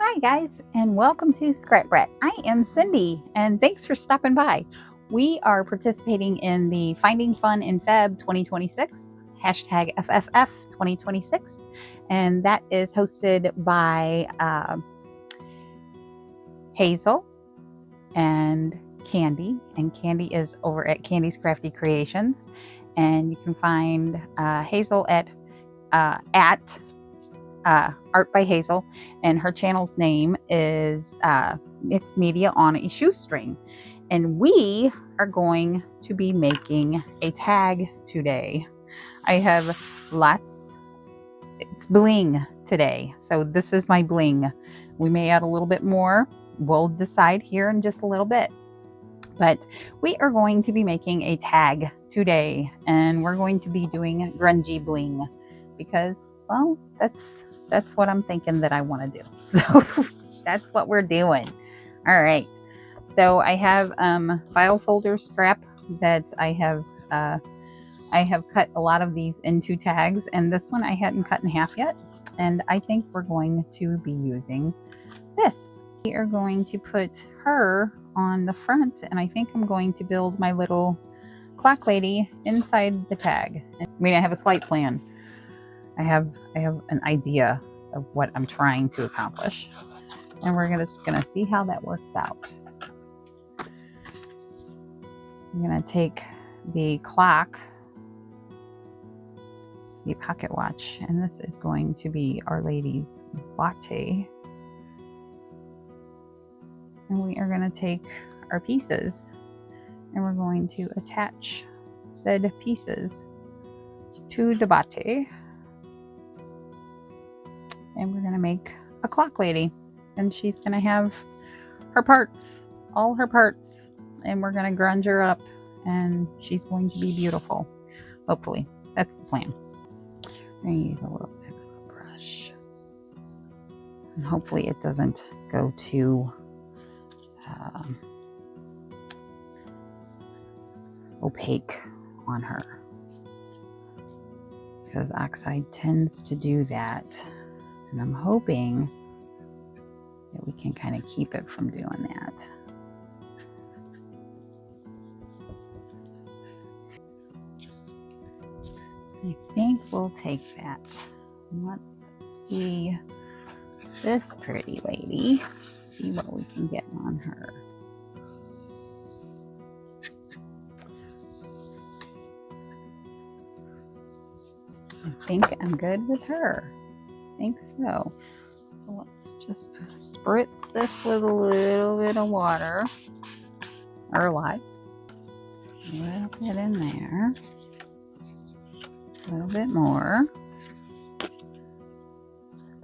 Hi guys, and welcome to Scrap Brat. I am Cindy, and thanks for stopping by. We are participating in the Finding Fun in Feb 2026, hashtag FFF 2026, and that is hosted by Hazel and Candy, and Candy is over at Candy's Crafty Creations, and you can find Hazel at Art by Hazel, and her channel's name is Mixed Media on a Shoestring. And we are going to be making a tag today. I have it's bling today. So this is my bling. We may add a little bit more. We'll decide here in just a little bit. But we are going to be making a tag today, and we're going to be doing grungy bling because, well, that's what I'm thinking that I want to do. So that's what we're doing. All right. So I have file folder scrap that I have cut a lot of these into tags, and this one I hadn't cut in half yet. And I think we're going to be using this. We are going to put her on the front, and I think I'm going to build my little clock lady inside the tag. I mean, I have a slight plan. I have an idea of what I'm trying to accomplish, and we're just gonna see how that works out. I'm gonna take the clock, the pocket watch, and this is going to be Our Lady's latte, and we are gonna take our pieces and we're going to attach said pieces to the latte. And we're going to make a clock lady, and she's going to have her parts, all her parts, and we're going to grunge her up, and she's going to be beautiful. Hopefully. That's the plan. I'm going to use a little bit of a brush, and hopefully it doesn't go too opaque on her, because oxide tends to do that. And I'm hoping that we can kind of keep it from doing that. I think we'll take that. Let's see this pretty lady. See what we can get on her. I think I'm good with her. I think so. So let's just spritz this with a little bit of water, or a lot. A little bit in there. A little bit more.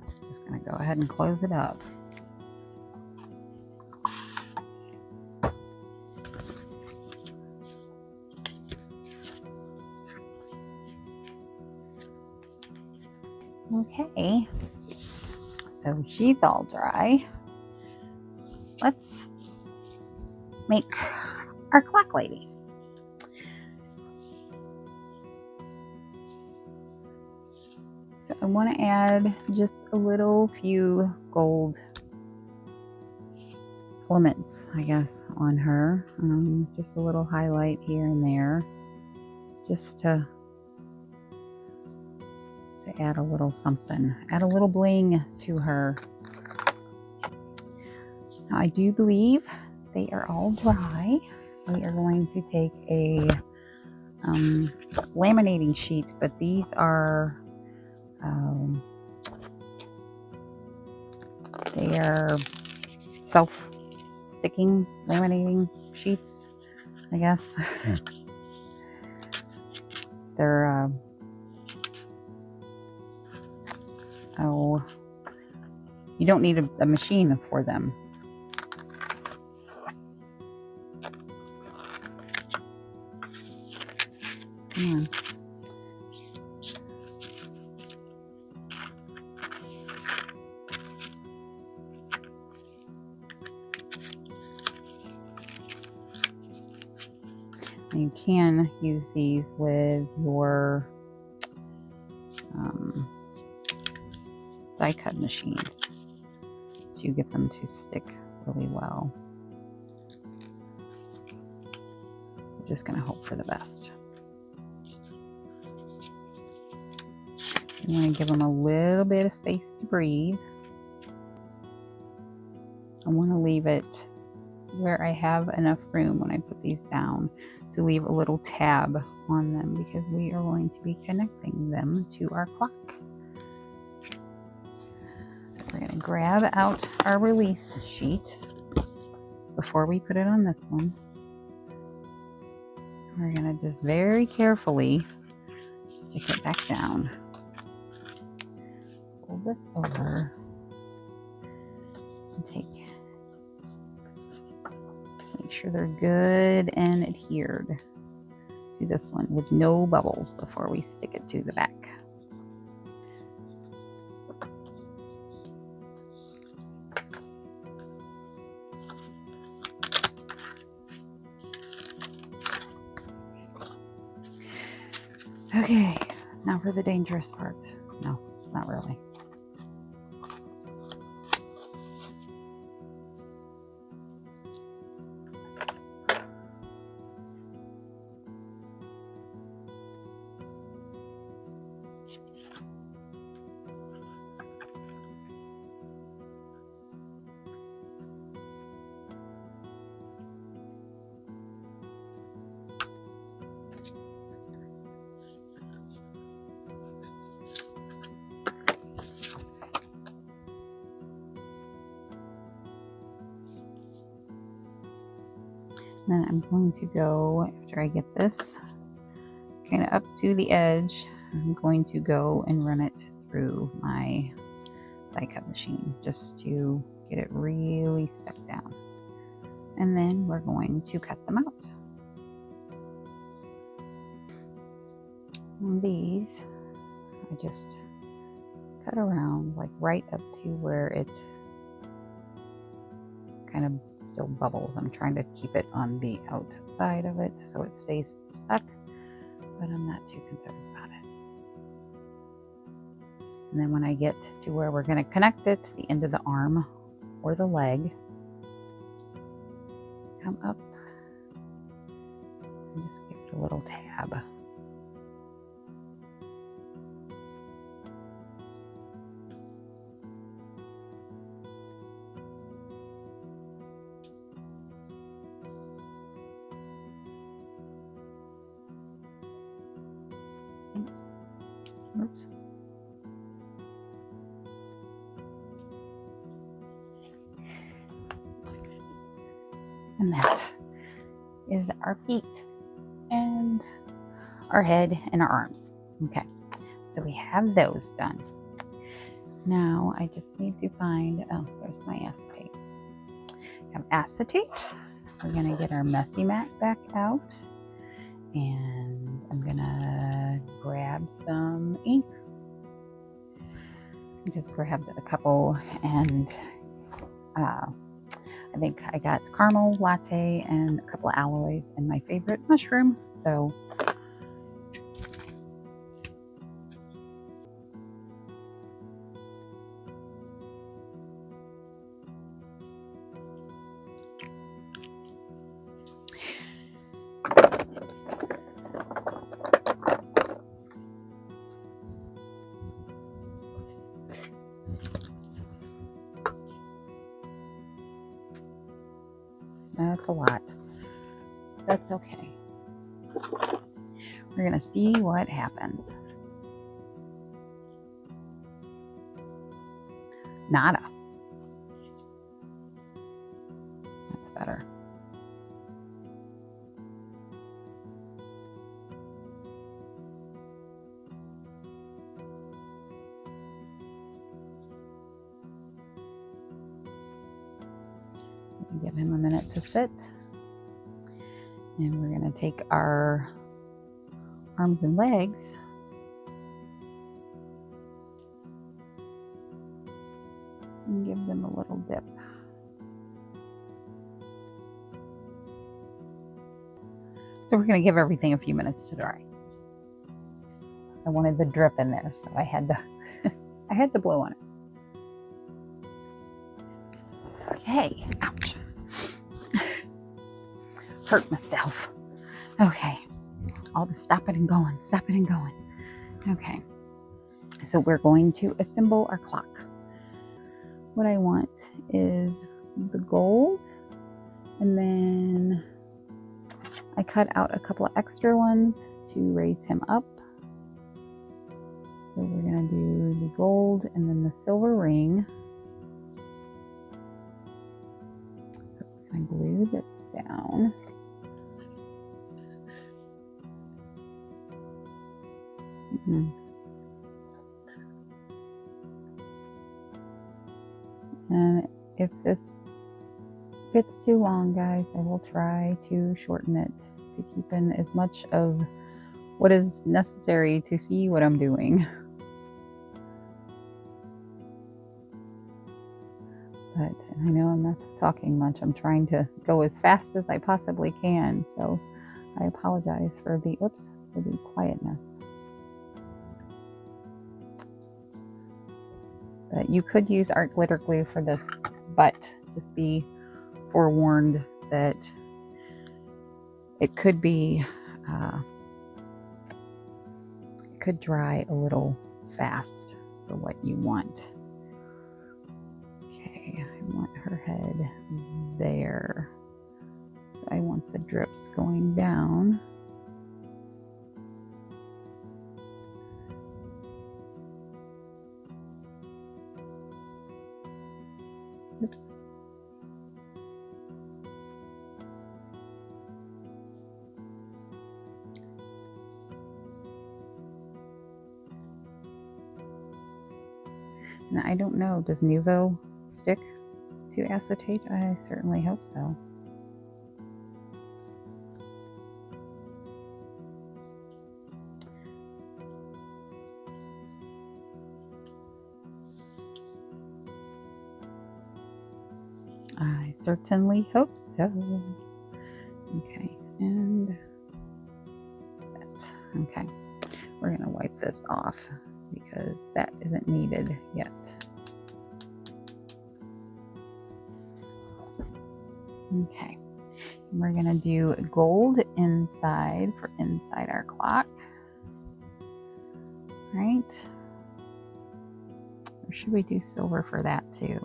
Just gonna go ahead and close it up. Okay, so she's all dry. Let's make our clock lady. So I want to add just a little few gold elements, I guess, on her. Just a little highlight here and there, just to add a little something, add a little bling to her. Now, I do believe they are all dry. We are going to take a laminating sheet, but these are they are self-sticking laminating sheets, I guess. They're oh, you don't need a machine for them. Come on. You can use these with your die cut machines to get them to stick really well. I'm just going to hope for the best. I'm going to give them a little bit of space to breathe. I want to leave it where I have enough room when I put these down to leave a little tab on them, because we are going to be connecting them to our clock. So we're going to grab out our release sheet before we put it on this one. We're going to just very carefully stick it back down. Pull this over and just make sure they're good and adhered to this one with no bubbles before we stick it to the back. Okay, now for the dangerous part. No, not really. Then I'm going to go, after I get this kind of up to the edge, I'm going to go and run it through my die cut machine just to get it really stuck down. And then we're going to cut them out. And these, I just cut around like right up to where it kind of still bubbles. I'm trying to keep it on the outside of it so it stays stuck, but I'm not too concerned about it. And then when I get to where we're going to connect it, the end of the arm or the leg, come up and just give it a little tab. Oops. And that is our feet and our head and our arms. Okay, so we have those done. Now I just need to find, oh, there's my acetate. I have acetate. We're gonna get our messy mat back out, and I'm gonna grab some ink. I just grabbed a couple, and I think I got caramel latte and a couple of alloys and my favorite mushroom. So that's a lot. That's okay. We're gonna see what happens. Nada. That's better. Give him a minute to sit. And we're going to take our arms and legs and give them a little dip. So we're going to give everything a few minutes to dry. I wanted the drip in there, so I had to I had to blow on it. Okay, ouch. Hurt myself. Okay, all the stopping and going, stopping and going. Okay, so we're going to assemble our clock. What I want is the gold, and then I cut out a couple of extra ones to raise him up. So we're gonna do the gold and then the silver ring. So we're gonna glue this down. And if this fits too long, guys, I will try to shorten it to keep in as much of what is necessary to see what I'm doing. But I know I'm not talking much. I'm trying to go as fast as I possibly can, so I apologize for the quietness. But you could use art glitter glue for this, but just be forewarned that it could be it could dry a little fast for what you want. Okay, I want her head there, so I want the drips going down. Oops. Now, I don't know, does Nuvo stick to acetate? I certainly hope so. I certainly hope so. Okay, and that. Okay, we're gonna wipe this off because that isn't needed yet. Okay, we're gonna do gold inside for inside our clock. Right? Or should we do silver for that too?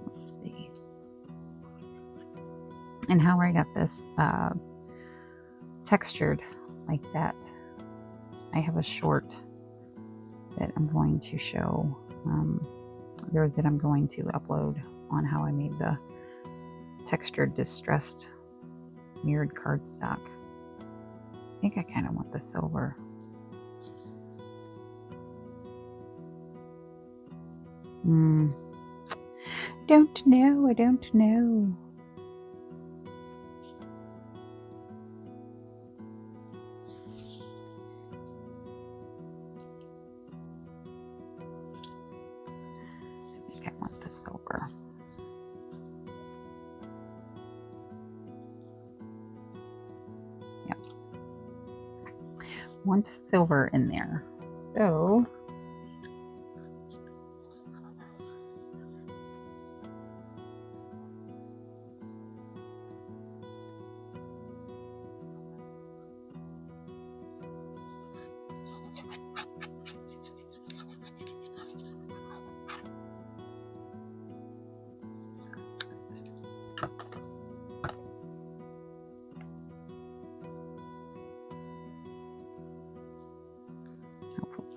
Let's see. And how I got this textured like that, I have a short that I'm going to show, or that I'm going to upload on how I made the textured distressed mirrored cardstock. I think I kind of want the silver. Don't know, I don't know. I think I want the silver. Yep. Want silver in there. So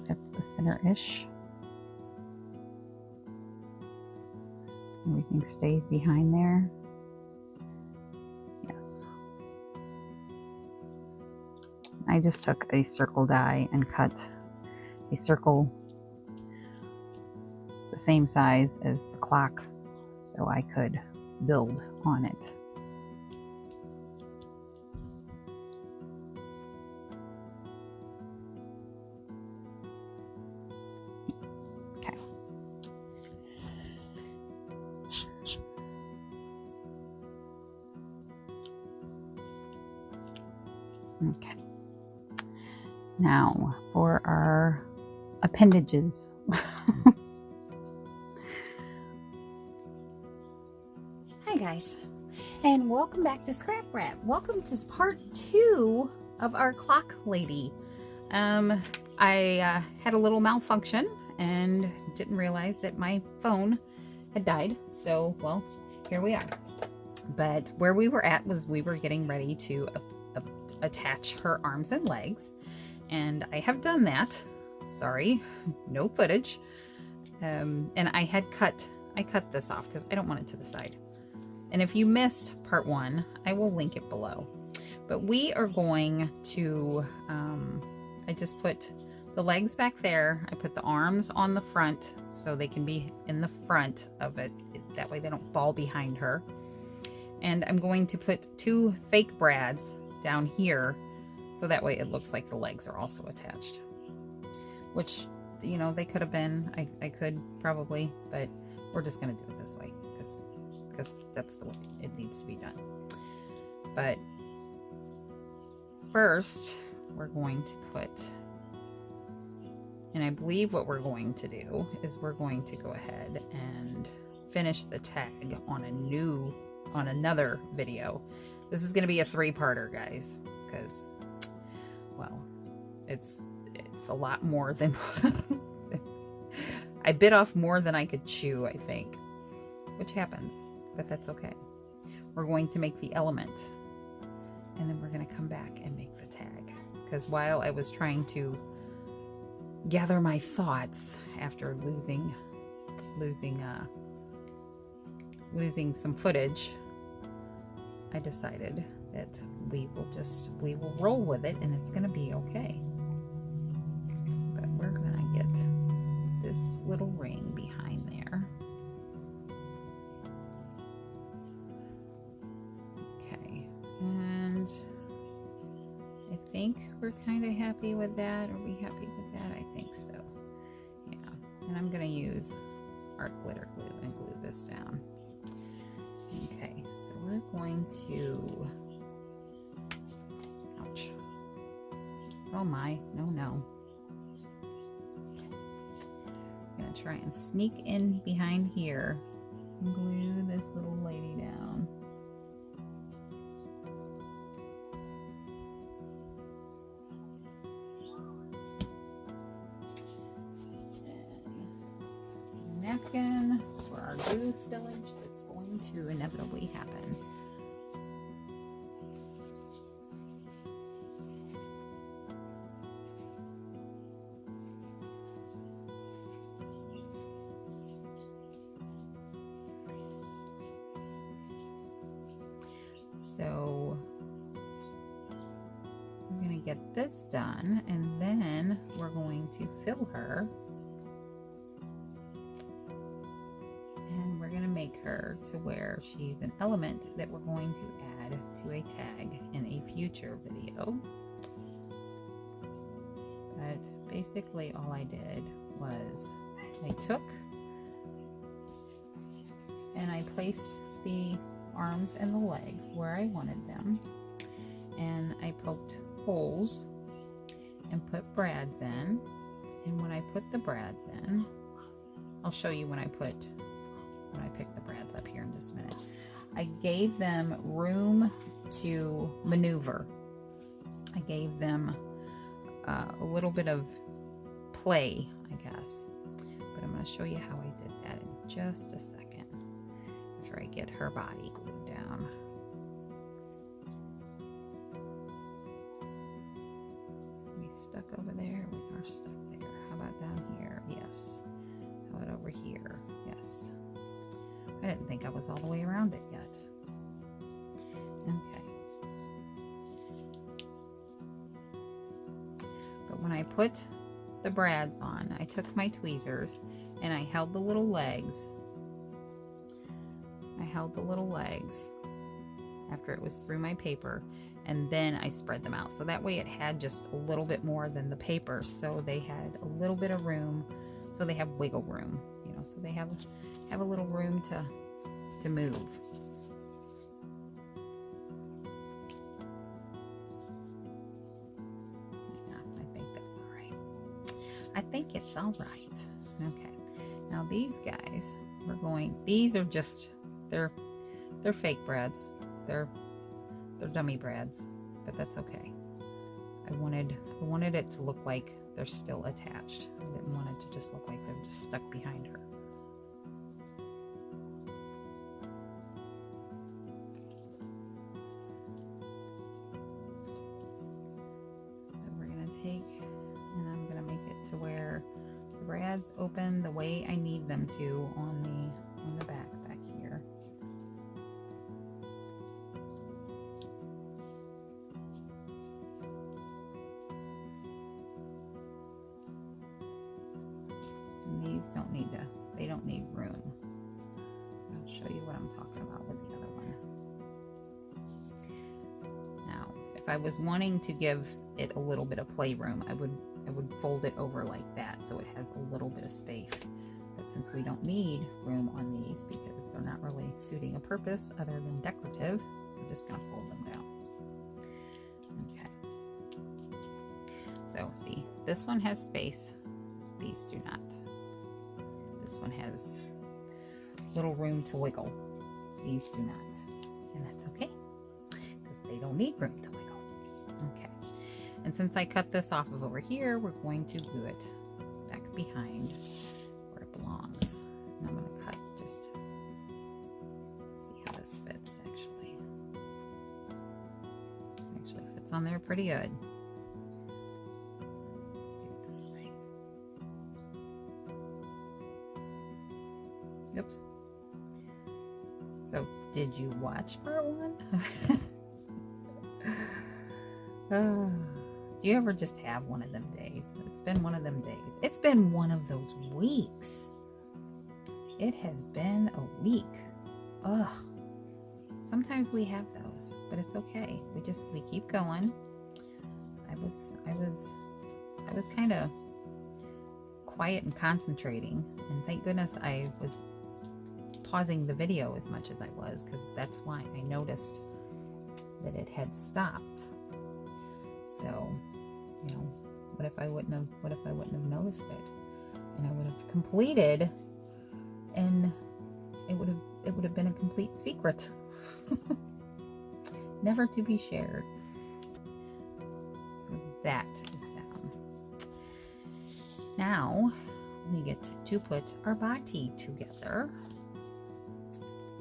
that's the center-ish. Everything stays behind there. Yes. I just took a circle die and cut a circle the same size as the clock so I could build on it. Okay. Okay. Now for our appendages. Hi guys, and welcome back to Scrap Wrap. Welcome to part 2 of our clock lady. I had a little malfunction and didn't realize that my phone had died. So, well, here we are. But where we were at was we were getting ready to attach her arms and legs. And I have done that. Sorry, no footage. And I cut this off because I don't want it to the side. And if you missed part 1, I will link it below. But we are going to, I just put the legs back there. I put the arms on the front so they can be in the front of it. That way they don't fall behind her. And I'm going to put 2 fake brads down here so that way it looks like the legs are also attached. Which, you know, they could have been, I could probably, but we're just going to do it this way because that's the way it needs to be done. But first, we're going to put, and I believe what we're going to do is we're going to go ahead and finish the tag on another video. This is going to be a 3-parter, guys, because, well, it's a lot more than I bit off more than I could chew, I think, which happens, but that's okay. We're going to make the element, and then we're going to come back and make the tag, because while I was trying to gather my thoughts after losing some footage, I decided that we will roll with it and it's going to be okay. But we're going to get this little ring behind there. Okay, and I think we're kind of happy with that. Are we happy with that? I think so. Yeah, and I'm going to use art glitter glue and glue this down. Okay, so we're going to, ouch. Oh my, no. I'm gonna try and sneak in behind here and glue this little lady down. And a napkin for our glue spillage that's going to inevitably happen. So we're going to get this done, and then we're going to fill her, and we're going to make her to where she's an element that we're going to add to a tag in a future video. But basically all I did was I took and I placed the arms and the legs where I wanted them, and I poked holes and put brads in. And when I put the brads in, I'll show you when I pick the brads up here in just a minute. I gave them room to maneuver. I gave them a little bit of play, I guess, but I'm going to show you how I did that in just a second. I get her body glued down. We stuck over there. We are stuck there. How about down here? Yes. How about over here? Yes. I didn't think I was all the way around it yet. Okay. But when I put the brads on, I took my tweezers and I held the little legs. After it was through my paper, and then I spread them out. So that way it had just a little bit more than the paper. So they had a little bit of room. So they have wiggle room, you know, so they have a little room to move. Yeah, I think that's all right. I think it's all right. Okay. Now these guys, these are just, they're They're fake brads. They're dummy brads, but that's okay. I wanted it to look like they're still attached. I didn't want it to just look like they're just stuck behind her. So we're gonna take, and I'm gonna make it to where the brads open the way I need them to on the back here. And these they don't need room. I'll show you what I'm talking about with the other one. Now, if I was wanting to give it a little bit of playroom, I would fold it over like that so it has a little bit of space. But since we don't need room on these because they're not really suiting a purpose other than decorative, I'm just gonna fold them down. Okay. So see, this one has space. These do not. This one has little room to wiggle. These do not. And that's okay, because they don't need room to wiggle. Okay. And since I cut this off of over here, we're going to glue it back behind where it belongs. And I'm going to cut just see how this fits actually. Actually fits on there pretty good. Let's do it this way. Oops. So did you watch part 1? Do you ever just have one of them days? It's been one of them days. It's been one of those weeks. It has been a week. Ugh. Sometimes we have those, but it's okay. We keep going. I was kind of quiet and concentrating, and thank goodness I was pausing the video as much as I was, because that's why I noticed that it had stopped. So, you know, what if I wouldn't have noticed it, and I would have completed, and it would have been a complete secret, never to be shared. So that is down. Now we get to put our body together,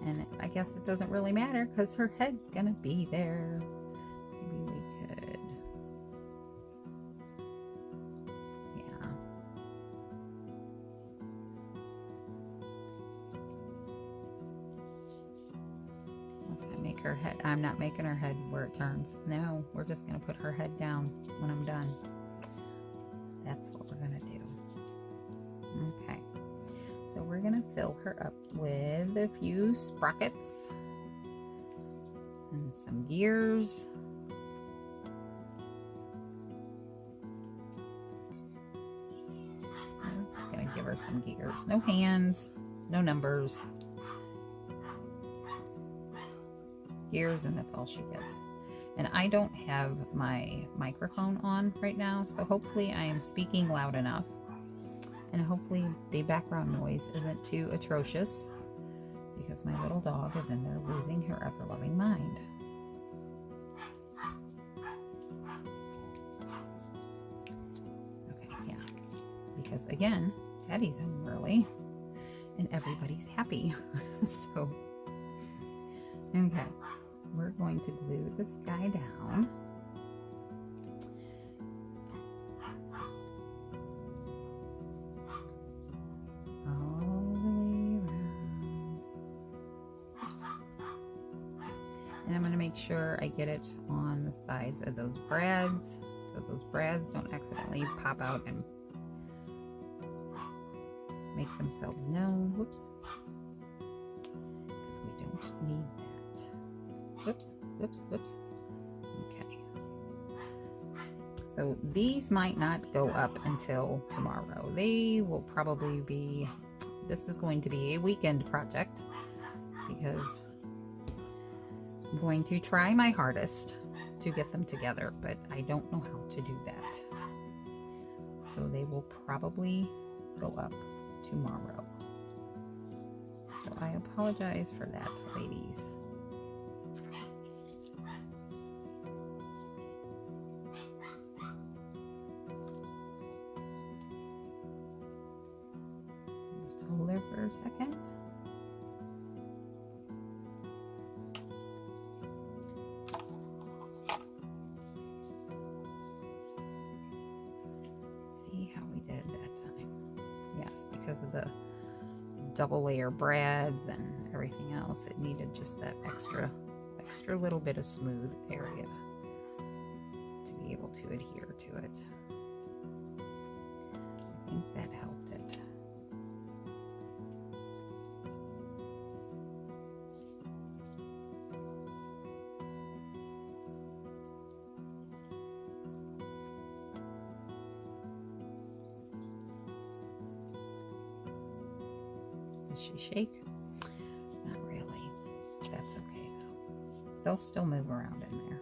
and I guess it doesn't really matter because her head's gonna be there. Maybe we could. I make her head. I'm not making her head where it turns. No, we're just going to put her head down when I'm done. That's what we're going to do. Okay. So we're going to fill her up with a few sprockets and some gears. I'm just going to give her some gears. No hands, no numbers. Gears, and that's all she gets. And I don't have my microphone on right now, so hopefully I am speaking loud enough, and hopefully the background noise isn't too atrocious, because my little dog is in there losing her ever-loving mind. Okay, yeah, because again, Daddy's home early and everybody's happy. So okay, we're going to glue this guy down. All the way around. Oops. And I'm going to make sure I get it on the sides of those brads, so those brads don't accidentally pop out and make themselves known. Whoops. Because we don't need that. Whoops, whoops, whoops. Okay. So these might not go up until tomorrow. They will probably be, this is going to be a weekend project, because I'm going to try my hardest to get them together, but I don't know how to do that. So they will probably go up tomorrow. So I apologize for that, ladies. a second. See how we did that time. Yes, because of the double layer brads and everything else, it needed just that extra little bit of smooth area to be able to adhere to it. I think that helped it. Does she shake? Not really. That's okay though. They'll still move around in there.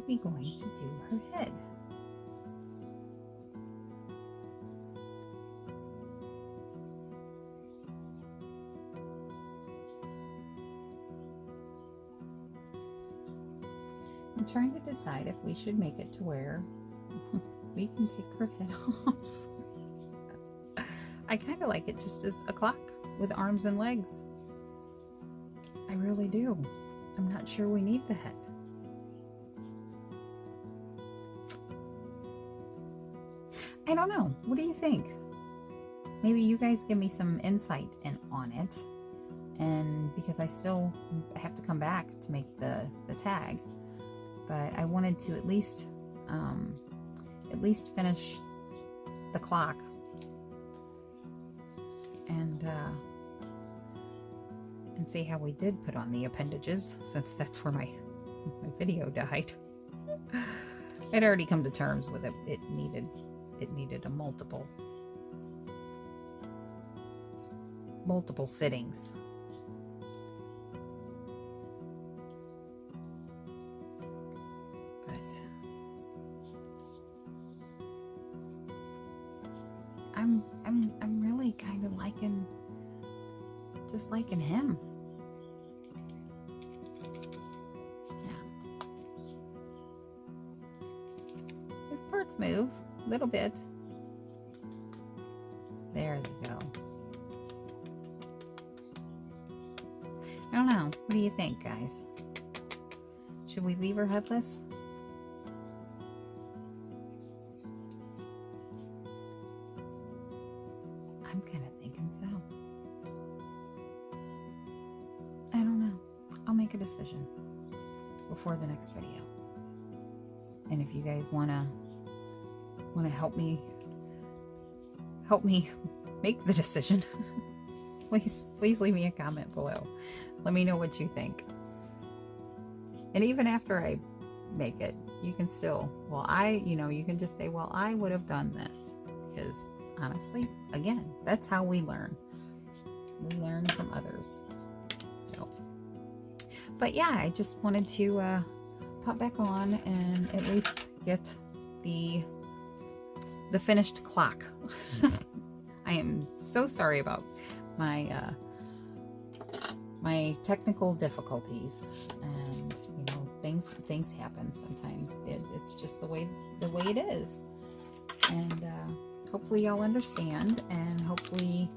We going to do her head. I'm trying to decide if we should make it to where we can take her head off. I kind of like it just as a clock with arms and legs. I really do. I'm not sure we need the head. I don't know. What do you think? Maybe you guys give me some insight on it. And because I still have to come back to make the tag, but I wanted to at least finish the clock and see how we did put on the appendages, since that's where my video died. I'd already come to terms with it. It needed a multiple sittings. But I'm really kind of liking him. Yeah. His parts move a little bit. There they go. I don't know. What do you think, guys? Should we leave her headless? I'm kind of thinking so. I don't know. I'll make a decision before the next video. And if you guys want to help me make the decision, please leave me a comment below. Let me know what you think. And even after I make it, you can still, you can just say, well, I would have done this. Because honestly, again, that's how we learn. We learn from others. So, but yeah, I just wanted to pop back on and at least get the finished clock. I am so sorry about my my technical difficulties, and things happen sometimes. It's just the way it is, and hopefully y'all understand, and hopefully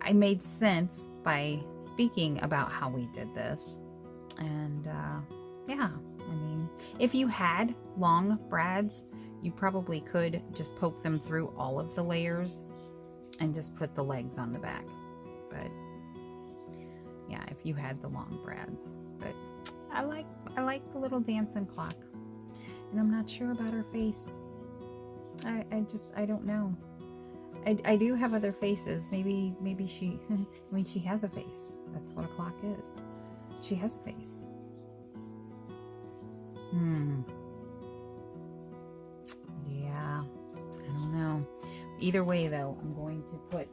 I made sense by speaking about how we did this. And yeah, I mean, if you had long brads, you probably could just poke them through all of the layers and just put the legs on the back. But yeah, if you had the long brads. But I like the little dancing clock, and I'm not sure about her face. I don't know. I do have other faces. Maybe she, I mean, she has a face. That's what a clock is. She has a face. Yeah, I don't know. Either way though, I'm going to put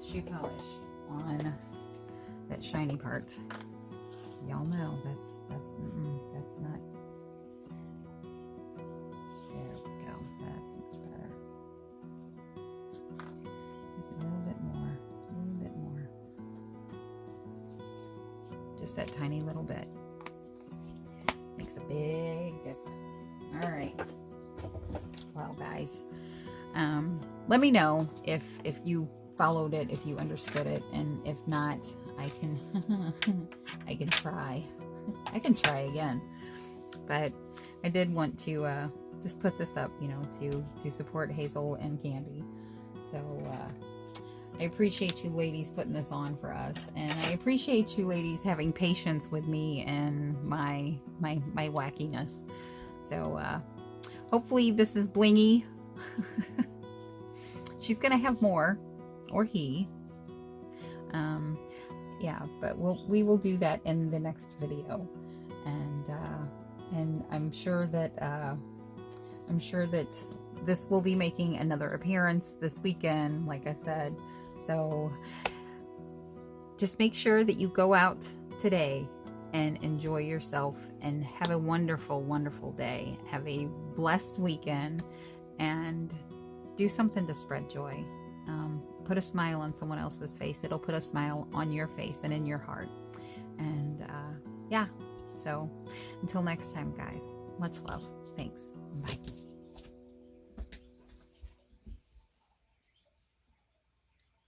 shoe polish on shiny part. Y'all know that's not. There we go. That's much better. Just a little bit more. A little bit more. Just that tiny little bit. Makes a big difference. All right. Well, guys, let me know if you followed it, if you understood it, and if not, I can I can try. I can try again. But I did want to just put this up, you know, to support Hazel and Candy. So I appreciate you ladies putting this on for us, and I appreciate you ladies having patience with me and my wackiness. So hopefully this is blingy. She's gonna have more, or he. Yeah, but we will do that in the next video, and I'm sure that this will be making another appearance this weekend, like I said. So just make sure that you go out today and enjoy yourself and have a wonderful, wonderful day. Have a blessed weekend and do something to spread joy. Put a smile on someone else's face. It'll put a smile on your face and in your heart. And yeah, so until next time, guys, much love. Thanks. Bye.